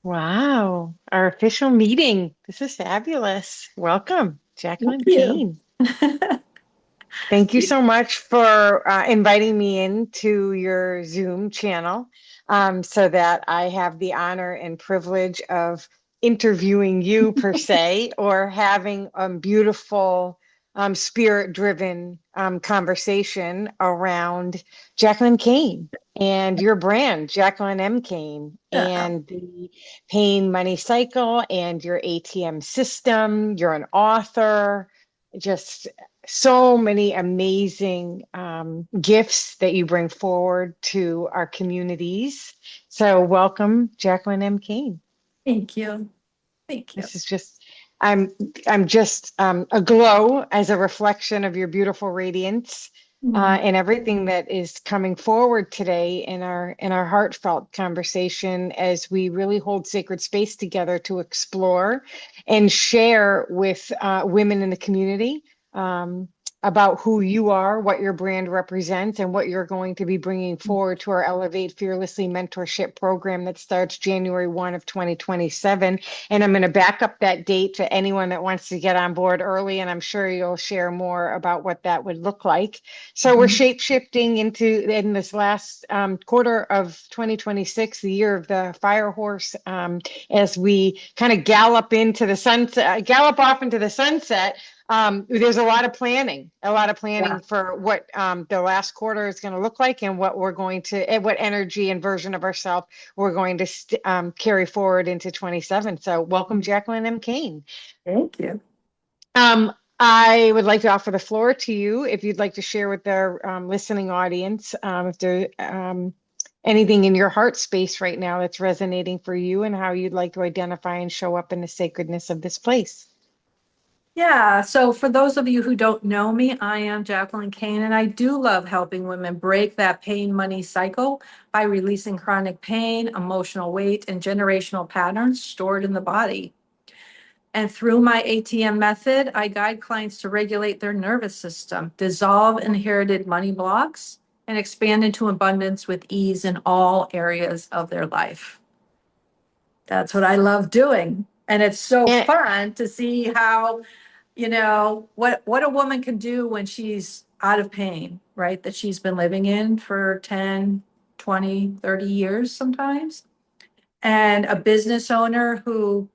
Wow, our official meeting. This is fabulous. Welcome, Thank Jacqueline you. Kane. Thank you so much for inviting me into your Zoom channel so that I have the honor and privilege of interviewing you per se, or having a beautiful spirit-driven conversation around Jacqueline Kane and your brand, Jacqueline M. Kane, Yeah. and the pain money cycle and your ATM system. You're an author. Just so many amazing gifts that you bring forward to our communities. So welcome, Jacqueline M. Kane. Thank you. Thank you. This is just, I'm, I'm just aglow as a reflection of your beautiful radiance Mm. and everything that is coming forward today in our heartfelt conversation as we really hold sacred space together to explore and share with women in the community. Um, about who you are, what your brand represents, and what you're going to be bringing forward to our Elevate Fearlessly mentorship program that starts January 1 of 2027. And I'm going to back up that date to anyone that wants to get on board early. And I'm sure you'll share more about what that would look like. So we're Mhm. shape shifting in this last quarter of 2026, the year of the fire horse, as we kind of gallop off into the sunset. There's a lot of planning Yeah. for what the last quarter is going to look like, and what energy and version of ourselves we're going to carry forward into 27. So welcome, Jacqueline M. Kane. Thank you. Um, I would like to offer the floor to you if you'd like to share with our listening audience if there anything in your heart space right now that's resonating for you, and how you'd like to identify and show up in the sacredness of this place. Yeah. So, for those of you who don't know me, I am Jacqueline Kane, and I do love helping women break that pain money cycle by releasing chronic pain, emotional weight, and generational patterns stored in the body. And through my ATM method, I guide clients to regulate their nervous system, dissolve inherited money blocks, and expand into abundance with ease in all areas of their life. That's what I love doing. And it's so And, fun to see how, what a woman can do when she's out of pain, right? That she's been living in for 10, 20, 30 years sometimes. And a business owner who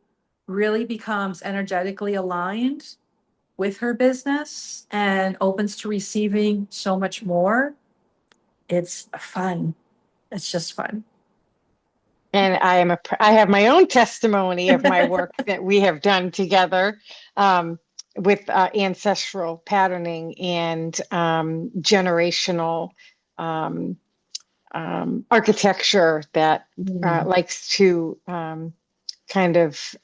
really becomes energetically aligned with her business and opens to receiving so much more. It's fun. It's just fun. I have my own testimony of my work that we have done together with ancestral patterning and generational um, architecture that Mm. likes to kind of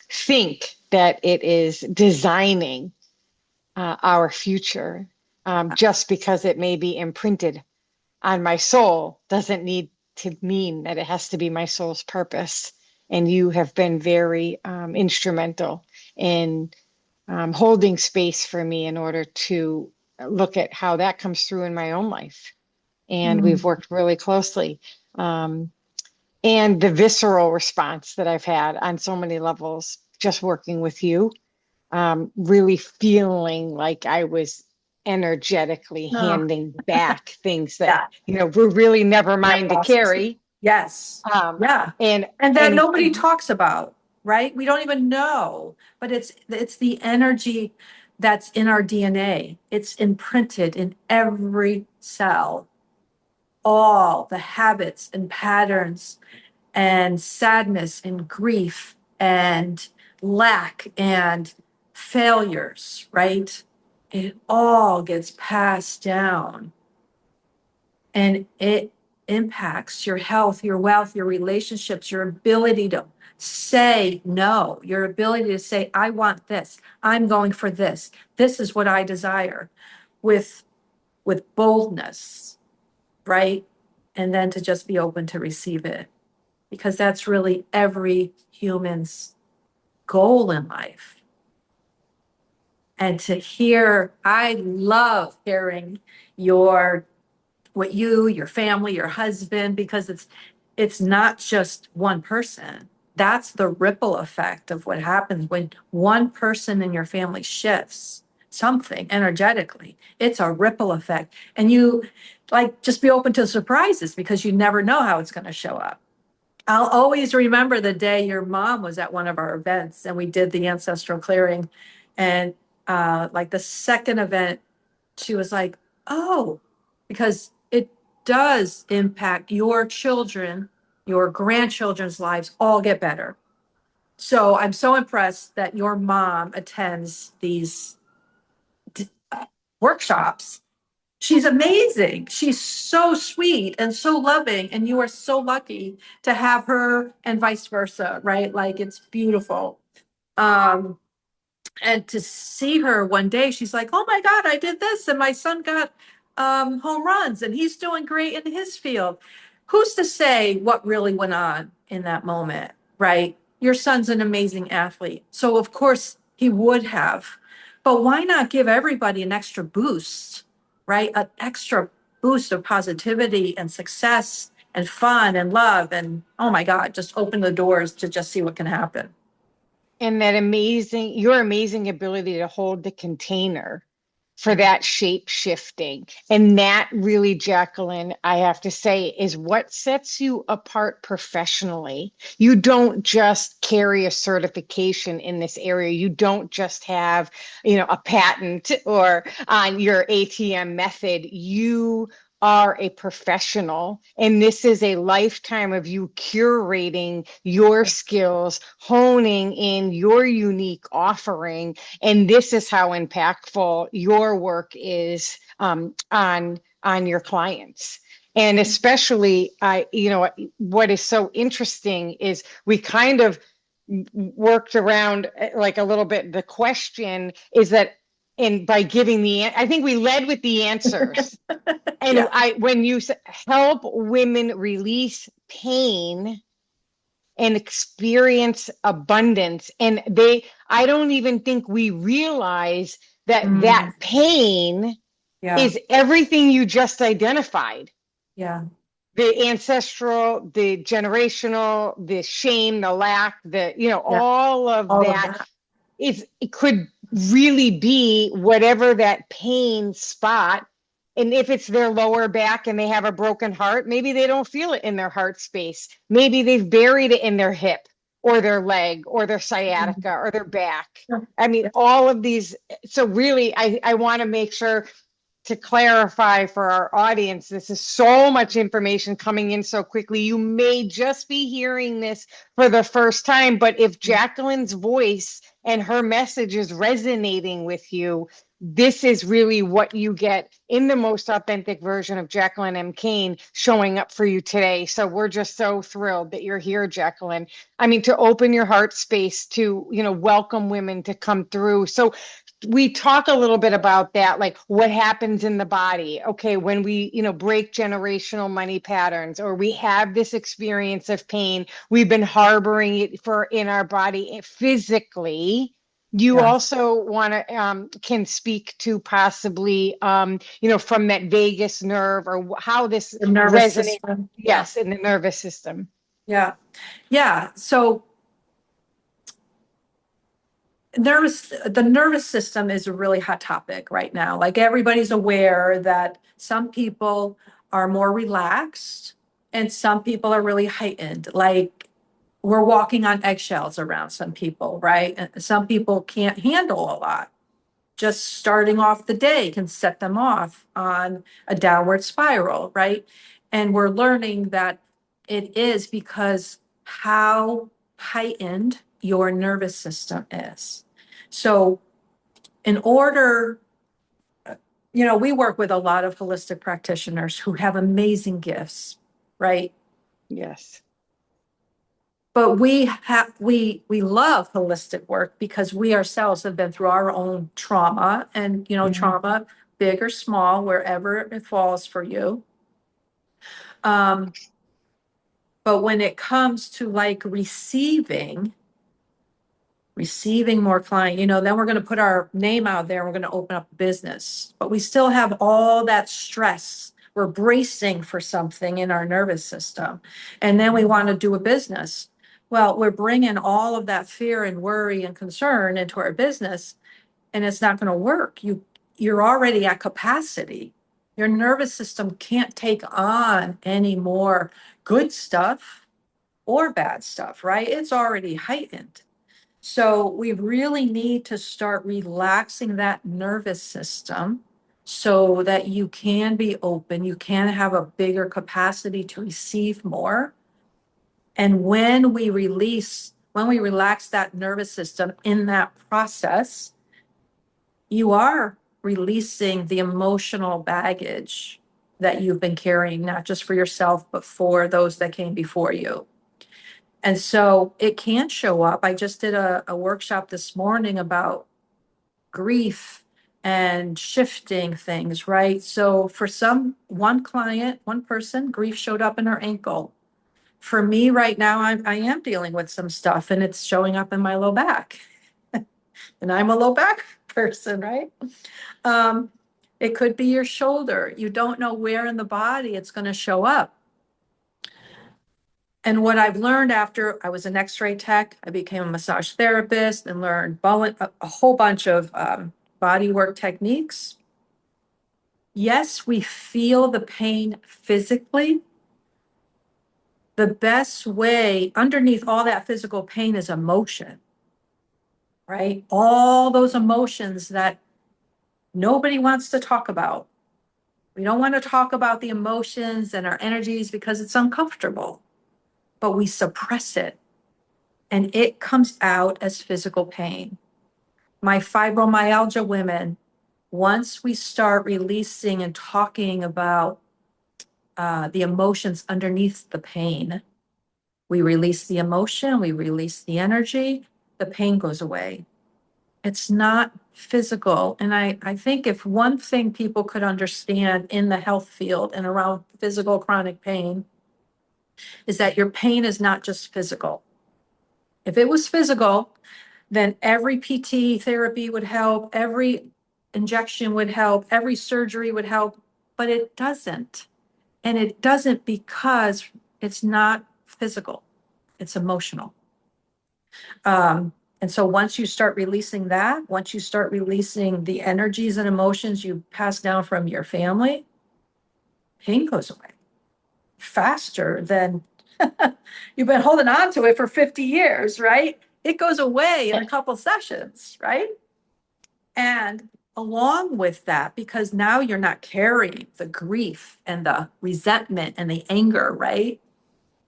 think that it is designing our future. Just because it may be imprinted on my soul doesn't need to mean that it has to be my soul's purpose. And you have been very instrumental in holding space for me in order to look at how that comes through in my own life. And we've Mm. worked really closely. Um, and the visceral response that I've had on so many levels, just working with you, really feeling like I was energetically Oh, handing back things that, yeah. were really never That mine to process. carry. Yes. Um, Yeah. and And that and nobody talks about, right? We don't even know, but it's the energy that's in our DNA. It's imprinted in every cell. All the habits and patterns and sadness and grief and lack and failures, right? It all gets passed down and it impacts your health, your wealth, your relationships, your ability to say no, your ability to say, I want this, I'm going for this, this is what I desire with boldness, right? And then to just be open to receive it. Because that's really every human's goal in life. And to hear, I love hearing your what you, your family, your husband, because it's not just one person. That's the ripple effect of what happens when one person in your family shifts something energetically. It's a ripple effect. And you like just be open to surprises because you never know how it's going to show up. I'll always remember the day your mom was at one of our events and we did the ancestral clearing. And like the second event, she was like, oh, because it does impact your children, your grandchildren's lives all get better. So I'm so impressed that your mom attends these workshops. She's amazing. She's so sweet and so loving. And you are so lucky to have her and vice versa, right? Like it's beautiful. Um, and to see her one day, she's like, oh my God, I did this. And my son got home runs and he's doing great in his field. Who's to say what really went on in that moment, right? Your son's an amazing athlete. So of course he would have, but why not give everybody an extra boost, right? An extra boost of positivity and success and fun and love. And oh my God, just open the doors to just see what can happen. And that amazing, your amazing ability to hold the container for that shape shifting. And that really, Jacqueline, I have to say, is what sets you apart professionally. You don't just carry a certification in this area. You don't just have, a patent or on your ATM method. You are a professional, and this is a lifetime of you curating your skills, honing in your unique offering, and this is how impactful your work is on your clients. And especially, what is so interesting is we kind of worked around like a little bit. The question is that, and by giving I think we led with the answers. And Yeah. when you help women release pain and experience abundance, and I don't even think we realize that Mm, that pain yeah. is everything you just identified. Yeah. The ancestral, the generational, the shame, the lack, Yeah. all of All of that. that. It could really be whatever that pain spot. And if it's their lower back and they have a broken heart, maybe they don't feel it in their heart space. Maybe they've buried it in their hip or their leg or their Mhm. sciatica or their back. Yeah. I mean, Yeah. all of these. So really, I want to make sure to clarify for our audience, this is so much information coming in so quickly. You may just be hearing this for the first time, but if Jacqueline's voice and her message is resonating with you, this is really what you get in the most authentic version of Jacqueline M. Kane showing up for you today. So we're just so thrilled that you're here, Jacqueline. I mean, to open your heart space to, welcome women to come through. So we talk a little bit about that, like what happens in the body. Okay, when we, break generational money patterns, or we have this experience of pain, we've been harboring it for in our body physically. You Yeah. also want to can speak to possibly from that vagus nerve or how this The nervous resonates. system. Yeah. Yes, in the nervous system. Yeah. Yeah. So the nervous system is a really hot topic right now. Like everybody's aware that some people are more relaxed and some people are really heightened. Like we're walking on eggshells around some people, right? And some people can't handle a lot. Just starting off the day can set them off on a downward spiral, right? And we're learning that it is because how heightened your nervous system is. So, in order, we work with a lot of holistic practitioners who have amazing gifts, right? Yes. But we love holistic work because we ourselves have been through our own trauma and Mhm. trauma, big or small, wherever it falls for you. Um, but when it comes to like receiving more client, then we're going to put our name out there and we're going to open up a business. But we still have all that stress We're bracing for something in our nervous system. And then we want to do a business. Well, we're bringing all of that fear and worry and concern into our business, and it's not going to work. You're already at capacity. Your nervous system can't take on any more good stuff or bad stuff, right? It's already heightened. So we really need to start relaxing that nervous system so that you can be open, you can have a bigger capacity to receive more. And when we relax that nervous system in that process, you are releasing the emotional baggage that you've been carrying, not just for yourself, but for those that came before you. And so it can show up. I just did a workshop this morning about grief and shifting things, right? So for one client, one person, grief showed up in her ankle. For me right now, I am dealing with some stuff and it's showing up in my low back. And I'm a low back person, right? It could be your shoulder. You don't know where in the body it's going to show up. And what I've learned after I was an x-ray tech, I became a massage therapist and learned a whole bunch of body work techniques. Yes, we feel the pain physically. The best way underneath all that physical pain is emotion, right? All those emotions that nobody wants to talk about. We don't want to talk about the emotions and our energies because it's uncomfortable, but we suppress it and it comes out as physical pain. My fibromyalgia women, once we start releasing and talking about the emotions underneath the pain, we release the emotion, we release the energy, the pain goes away. It's not physical. And I think if one thing people could understand in the health field and around physical chronic pain is that your pain is not just physical. If it was physical, then every PT therapy would help, every injection would help, every surgery would help, but it doesn't. And it doesn't because it's not physical, it's emotional. And so once you start releasing that, once you start releasing the energies and emotions you pass down from your family, pain goes away faster than you've been holding on to it for 50 years, right? It goes away in a couple sessions, right? And along with that, because now you're not carrying the grief and the resentment and the anger, right?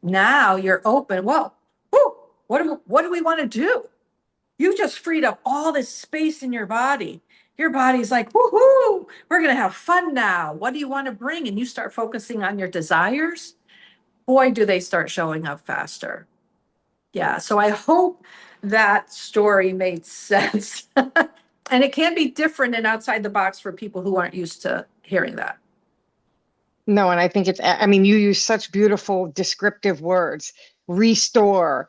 Now you're open. Well, whoo, what do we want to do? You just freed up all this space in your body. Your body's like, woohoo, we're going to have fun now. What do you want to bring? And you start focusing on your desires. Boy, do they start showing up faster. Yeah. So I hope that story made sense. And it can be different and outside the box for people who aren't used to hearing that. No, and I think I mean, you use such beautiful descriptive words: restore,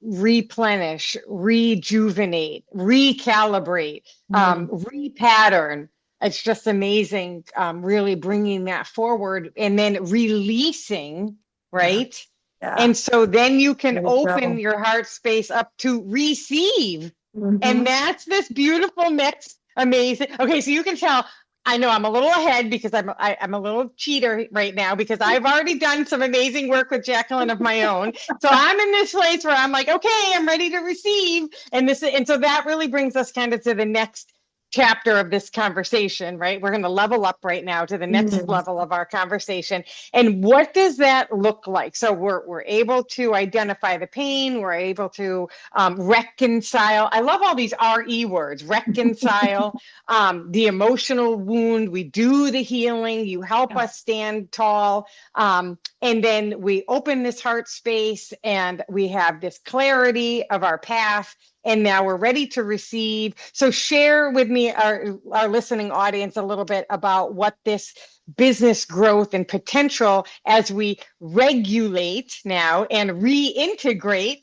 replenish, rejuvenate, recalibrate, repattern. It's just amazing, really bringing that forward and then releasing, right? Yeah. And so then you can There you open go. your heart space up to receive. Mhm. And that's this beautiful next amazing. Okay, so you can tell I know I'm a little ahead because I'm a little cheater right now because I've already done some amazing work with Jacqueline of my own. So I'm in this place where I'm like, okay, I'm ready to receive. And so that really brings us kind of to the next chapter of this conversation, right? We're going to level up right now to the next level of our conversation. And what does that look like? So we're able to identify the pain. We're able to reconcile. I love all these RE words: reconcile, the emotional wound. We do the healing. You help us stand tall. And then we open this heart space and we have this clarity of our path. And now we're ready to receive. So share with me, our listening audience, a little bit about what this business growth and potential as we regulate now and reintegrate.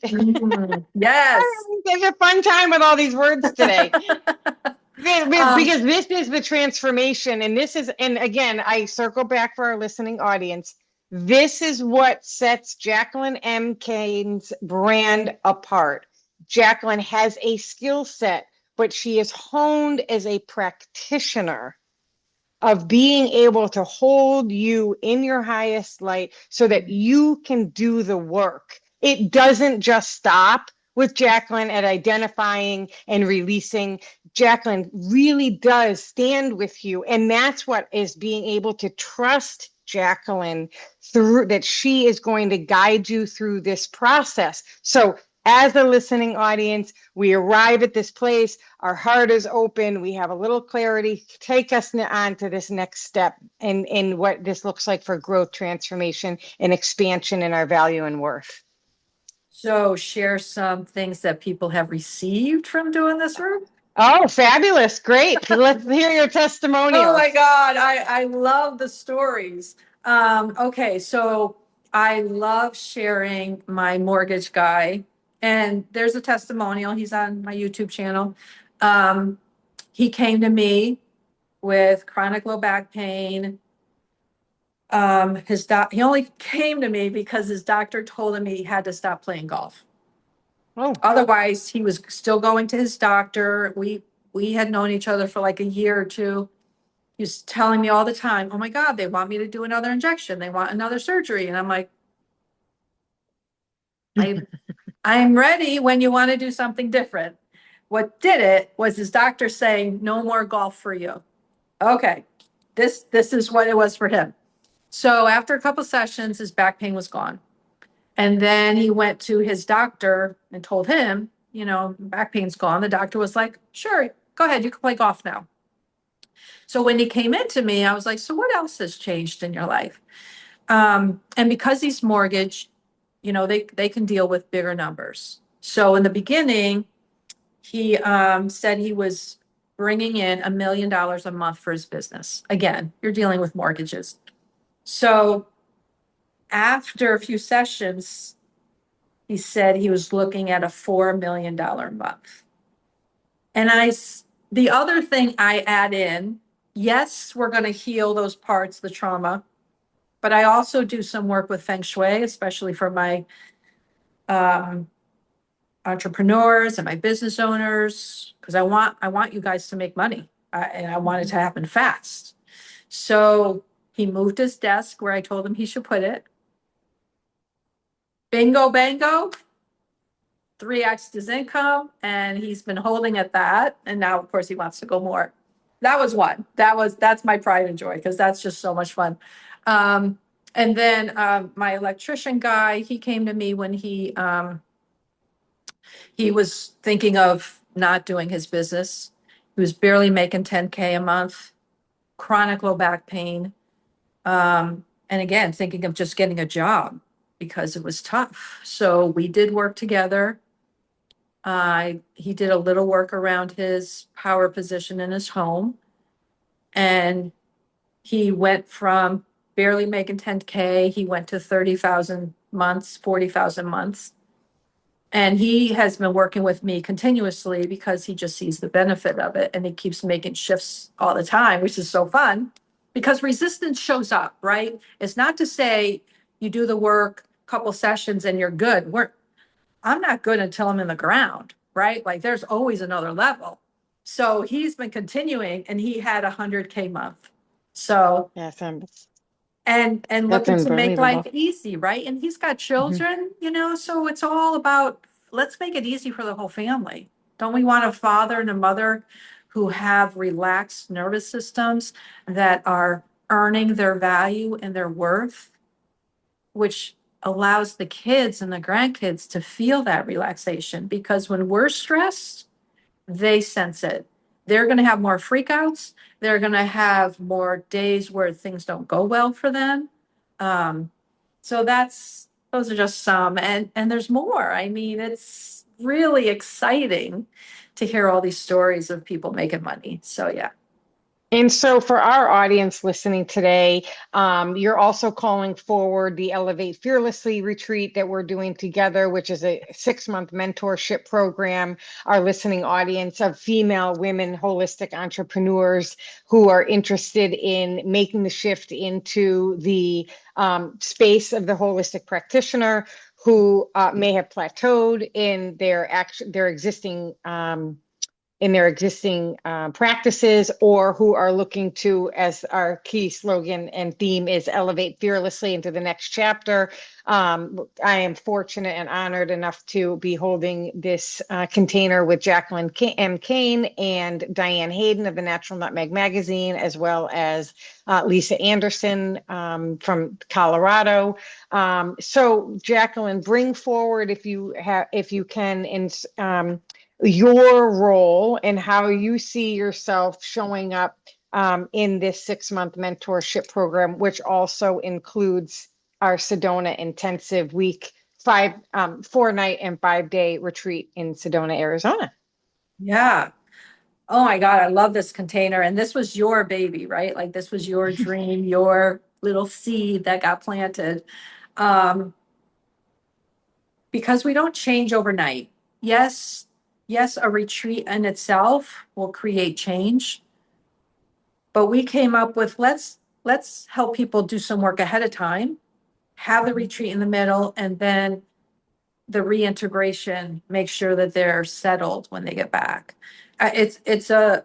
Yes. It's a fun time with all these words today. Um, Because this is the transformation, and this is, and again, I circle back for our listening audience. This is what sets Jacqueline M. Kane's brand apart. Jacqueline has a skill set, but she is honed as a practitioner of being able to hold you in your highest light so that you can do the work. It doesn't just stop with Jacqueline at identifying and releasing. Jacqueline really does stand with you. And that's what is being able to trust Jacqueline through, that she is going to guide you through this process. So as a listening audience, we arrive at this place, our heart is open, we have a little clarity. Take us on to this next step and what this looks like for growth, transformation, and expansion in our value and worth. so share some things that people have received from doing this room. Oh, fabulous. Great. Let's hear your Oh testimonials. my God, I love the stories. Okay, so I love sharing my mortgage guy, and there's a testimonial. He's on my YouTube channel. Um, he came to me with chronic low back pain. He only came to me because his doctor told him he had to stop playing golf. Oh, Otherwise, he was still going to his doctor. We had known each other for like a year or two. He was telling me all the time, "Oh my God, they want me to do another injection. They want another surgery." And I'm like, I I'm ready when you want to do something different. What did it was his doctor saying, "No more golf for you." Okay. This is what it was for him. So after a couple sessions, his back pain was gone. And then he went to his doctor and told him, back pain's gone. The doctor was like, "Sure, go ahead, you can play golf now." So when he came into me, I was like, "So what else has changed in your life?" And because he's mortgage, they can deal with bigger numbers. So in the beginning, he said he was bringing in $1 million a month for his business. Again, you're dealing with mortgages. So after a few sessions, he said he was looking at a $4 million a month. And the other thing I add in, yes, we're going to heal those parts, the trauma, but I also do some work with Feng Shui, especially for my um, entrepreneurs and my business owners, because I want you guys to make money, and I want it to happen fast. So he moved his desk where I told him he should put it. Bingo, bango, 3x his income, and he's been holding at that. And now, of course, he wants to go more. That was one. That's my pride and joy because that's just so much fun. And then my electrician guy, he came to me when he was thinking of not doing his business. He was barely making 10K a month, chronic low back pain, and again thinking of just getting a job because it was tough. So we did work together. He did a little work around his power position in his home. And he went from barely making 10K, he went to 30,000 months, 40,000 months. And he has been working with me continuously because he just sees the benefit of it. And he keeps making shifts all the time, which is so fun because resistance shows up, right? It's not to say you do the work, couple sessions and you're good. I'm not good until I'm in the ground, right? Like there's always another level. So he's been continuing and he had 100K month. So, yes, and that's looking to make life unbelievable. easy, right? And he's got Mhm. children, so it's all about let's make it easy for the whole family. Don't we want a father and a mother who have relaxed nervous systems that are earning their value and their worth, which allows the kids and the grandkids to feel that relaxation? Because when we're stressed, they sense it. They're going to have more freakouts. They're going to have more days where things don't go well for them. Um, so those are just some, and there's more. I mean, it's really exciting to hear all these stories of people making money. So yeah. And so, for our audience listening today, you're also calling forward the Elevate Fearlessly retreat that we're doing together, which is a 6-month mentorship program. Our listening audience of female women holistic entrepreneurs who are interested in making the shift into the space of the holistic practitioner, who may have plateaued in their existing practices, or who are looking to, as our key slogan and theme is, elevate fearlessly into the next chapter. I am fortunate and honored enough to be holding this container with Jacqueline M. Kane and Diane Hayden of the Natural Nutmeg Magazine, as well as Lisa Anderson from Colorado. So, Jacqueline, bring forward, if you can, your role and how you see yourself showing up in this 6-month mentorship program, which also includes our Sedona intensive week, 4-night and 5-day retreat in Sedona, Arizona. Yeah. Oh my God, I love this container. And this was your baby, right? Like this was your dream, your little seed that got planted. Um, because we don't change overnight. Yes, yes, a retreat in itself will create change, but we came up with let's help people do some work ahead of time, have the retreat in the middle, and then the reintegration, make sure that they're settled when they get back. It's a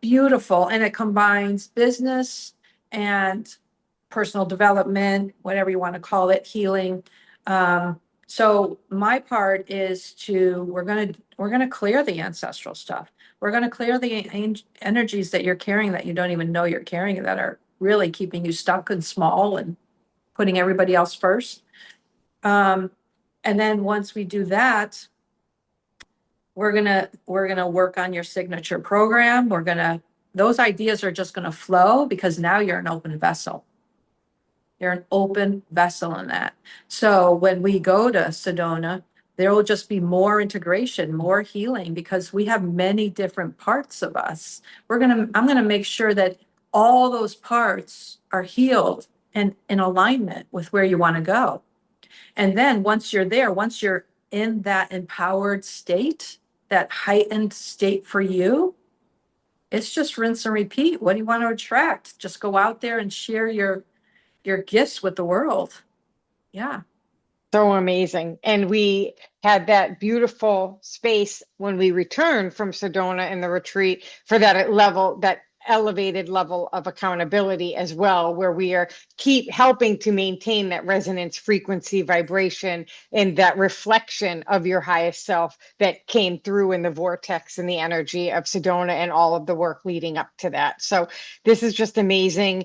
beautiful, and it combines business and personal development, whatever you want to call it, healing. So my part is we're gonna clear the ancestral stuff. We're gonna clear the energies that you're carrying that you don't even know you're carrying, that are really keeping you stuck and small and putting everybody else first. Um, and then once we do that, we're gonna work on your signature program. Those ideas are just gonna flow because now you're an open vessel. You're an open vessel in that. So when we go to Sedona, there will just be more integration, more healing, because we have many different parts of us. I'm gonna make sure that all those parts are healed and in alignment with where you want to go. And then once you're there, once you're in that empowered state, that heightened state for you, it's just rinse and repeat. What do you want to attract? Just go out there and share your gifts with the world. Yeah. So amazing. And we had that beautiful space when we returned from Sedona in the retreat for that elevated level of accountability as well, where we are keep helping to maintain that resonance, frequency, vibration, and that reflection of your highest self that came through in the vortex and the energy of Sedona and all of the work leading up to that. So this is just amazing.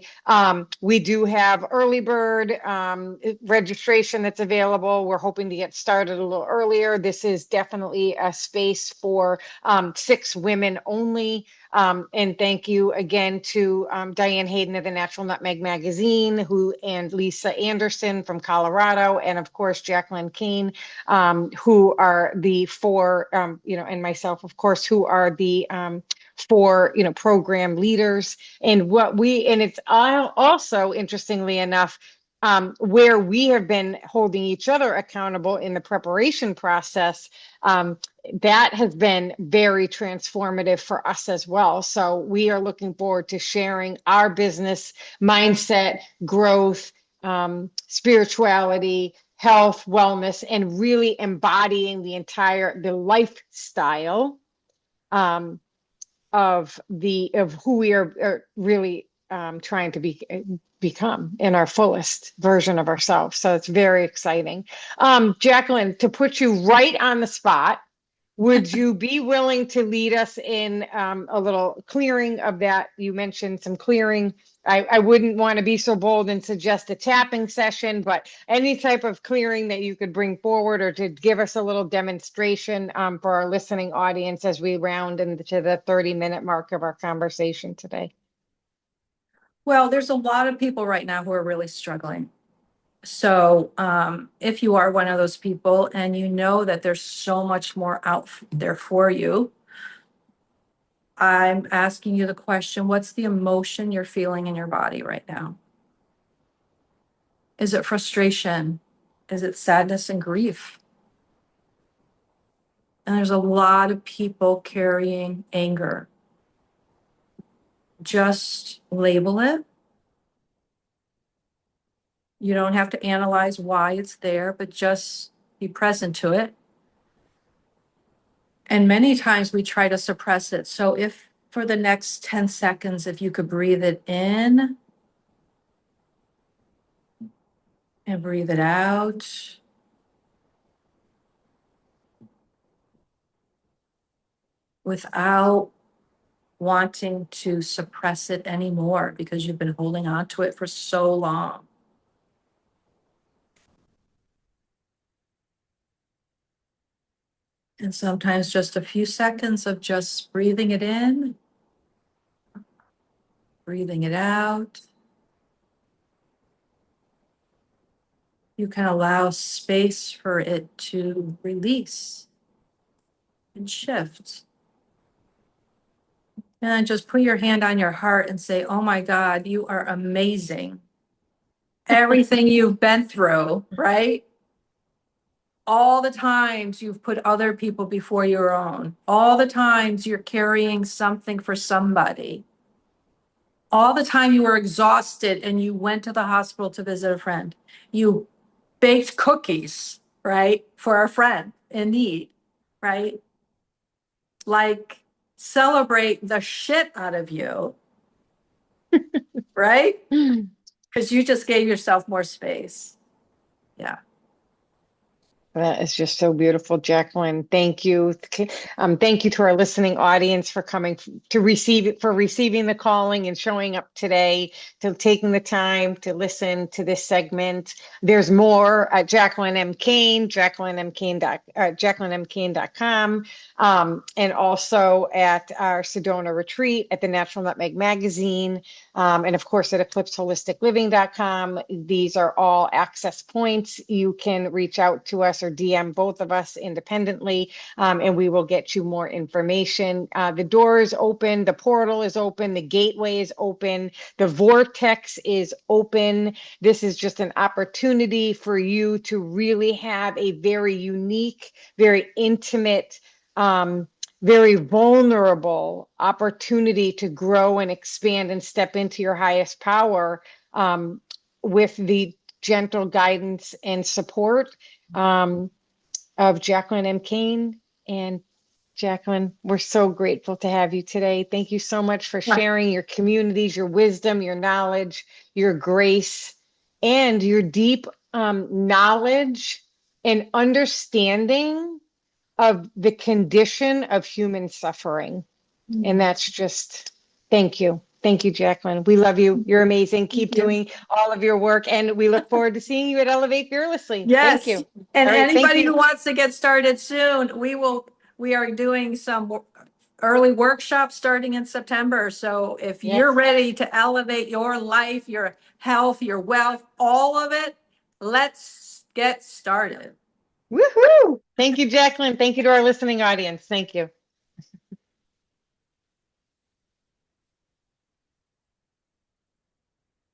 We do have early bird registration that's available. We're hoping to get started a little earlier. This is definitely a space for 6 women only. And thank you again to Diane Hayden of the Natural Nutmeg Magazine, and Lisa Anderson from Colorado, and of course Jacqueline Kane, who are the 4, and myself, of course, who are the 4, program leaders. And it's also, interestingly enough, where we have been holding each other accountable in the preparation process, that has been very transformative for us as well. So we are looking forward to sharing our business mindset, growth, spirituality, health, wellness, and really embodying the lifestyle of who we are really trying to become in our fullest version of ourselves. So it's very exciting. Jacqueline, to put you right on the spot, would you be willing to lead us in a little clearing of that? You mentioned some clearing. I wouldn't want to be so bold and suggest a tapping session, but any type of clearing that you could bring forward, or to give us a little demonstration for our listening audience as we round into the 30-minute mark of our conversation today. Well, there's a lot of people right now who are really struggling. So if you are one of those people and you know that there's so much more out there for you, I'm asking you the question, what's the emotion you're feeling in your body right now? Is it frustration? Is it sadness and grief? And there's a lot of people carrying anger. Just label it. You don't have to analyze why it's there, but just be present to it. And many times we try to suppress it. So if for the next 10 seconds, if you could breathe it in and breathe it out. Without wanting to suppress it anymore because you've been holding on to it for so long. And sometimes just a few seconds of just breathing it in, breathing it out. You can allow space for it to release and shift. And then just put your hand on your heart and say, oh my God, you are amazing. Everything you've been through, right? All the times you've put other people before your own, all the times you're carrying something for somebody, all the time you were exhausted and you went to the hospital to visit a friend, you baked cookies, right, for a friend in need, right? Like, celebrate the shit out of you, right? Because you just gave yourself more space. Yeah. That is just so beautiful, Jacqueline. Thank you. Thank you to our listening audience for coming to receiving the calling and showing up today, to taking the time to listen to this segment. There's more at Jacqueline M. Kane, JacquelineMCain.com, and also at our Sedona retreat at the Natural Nutmeg Magazine, and of course at EclipseHolisticLiving.com. These are all access points. You can reach out to us or DM both of us independently, and we will get you more information. The door is open, the portal is open, the gateway is open, the vortex is open. This is just an opportunity for you to really have a very unique, very intimate, very vulnerable opportunity to grow and expand and step into your highest power, with the gentle guidance and support of Jacqueline M. Kane. And Jacqueline, we're so grateful to have you today. Thank you so much for sharing your communities, your wisdom, your knowledge, your grace, and your deep knowledge and understanding of the condition of human suffering. And that's just, thank you. Thank you, Jacqueline. We love you. You're amazing. Keep doing all of your work. And we look forward to seeing you at Elevate Fearlessly. Yes. Thank you. And All right, anybody who wants to get started soon, we are doing some early workshops starting in September. So if you're ready to elevate your life, your health, your wealth, all of it, let's get started. Woohoo! Thank you, Jacqueline. Thank you to our listening audience. Thank you.